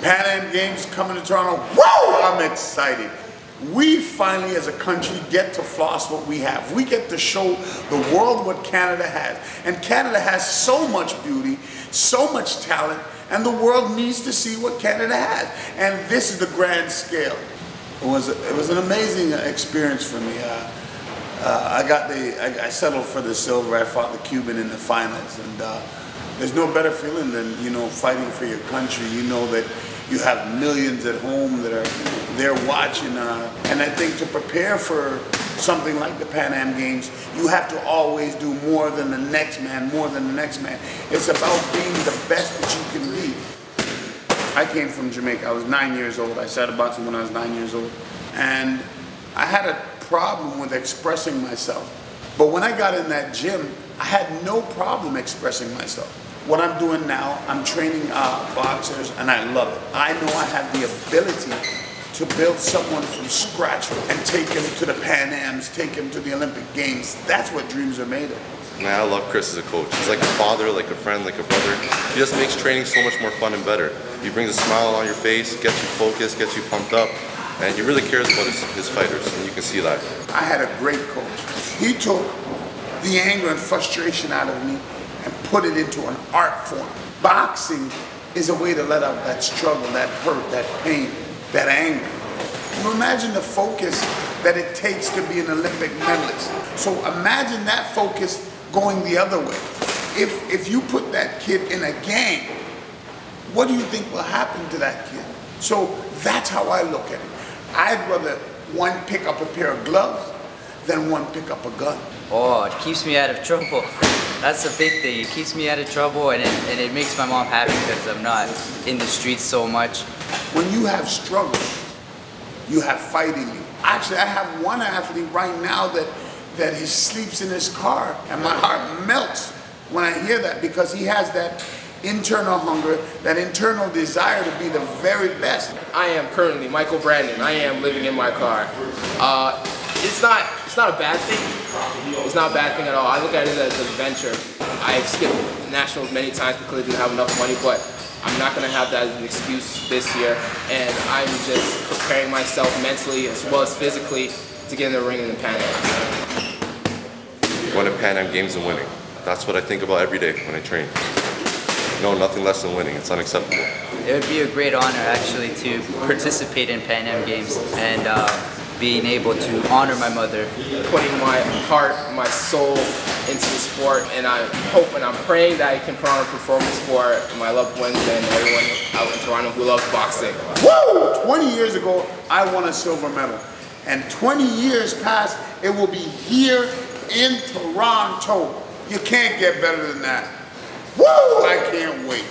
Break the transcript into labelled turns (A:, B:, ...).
A: Pan Am Games coming to Toronto. Whoa! I'm excited. We finally, as a country, get to floss what we have. We get to show the world what Canada has. And Canada has so much beauty, so much talent, and the world needs to see what Canada has. And this is the grand scale. It was an amazing experience for me. I settled for the silver. I fought the Cuban in the finals, and there's no better feeling than, you know, fighting for your country. You know that you have millions at home that are there watching, and I think to prepare for something like the Pan Am Games, you have to always do more than the next man, more than the next man. It's about being the best that you can be. I came from Jamaica. I was 9 years old. I started boxing when I was 9 years old, and I had a problem with expressing myself. But when I got in that gym, I had no problem expressing myself. What I'm doing now, I'm training boxers, and I love it. I know I have the ability to build someone from scratch and take him to the Pan Ams, take him to the Olympic Games. That's what dreams are made of.
B: Man, I love Chris as a coach. He's like a father, like a friend, like a brother. He just makes training so much more fun and better. He brings a smile on your face, gets you focused, gets you pumped up, and he really cares about his fighters, and you can see that.
A: I had a great coach. He took the anger and frustration out of me and put it into an art form. Boxing is a way to let out that struggle, that hurt, that pain, that anger. You imagine the focus that it takes to be an Olympic medalist. So imagine that focus going the other way. If you put that kid in a gang, what do you think will happen to that kid? So that's how I look at it. I'd rather one pick up a pair of gloves than one pick up a gun.
C: Oh, it keeps me out of trouble. That's the big thing. It keeps me out of trouble, and it makes my mom happy because I'm not in the streets so much.
A: When you have struggle, you have fight in you. Actually, I have one athlete right now that he sleeps in his car, and my heart melts when I hear that, because he has that internal hunger, that internal desire to be the very best.
D: I am currently Michael Brandon. I am living in my car. It's not a bad thing. It's not a bad thing at all. I look at it as an adventure. I've skipped nationals many times because I didn't have enough money, but I'm not going to have that as an excuse this year. And I'm just preparing myself mentally as well as physically to get in the ring in the Pan Am.
B: Winning Pan Am Games and winning. That's what I think about every day when I train. No, nothing less than winning. It's unacceptable.
C: It would be a great honor actually to participate in Pan Am Games and being able to honor my mother.
D: Putting my heart, my soul into the sport, and I'm hoping, I'm praying that I can put on a performance for my loved ones and everyone out in Toronto who loves boxing.
A: Woo! 20 years ago, I won a silver medal. And 20 years past, it will be here in Toronto. You can't get better than that. Woo! I can't wait.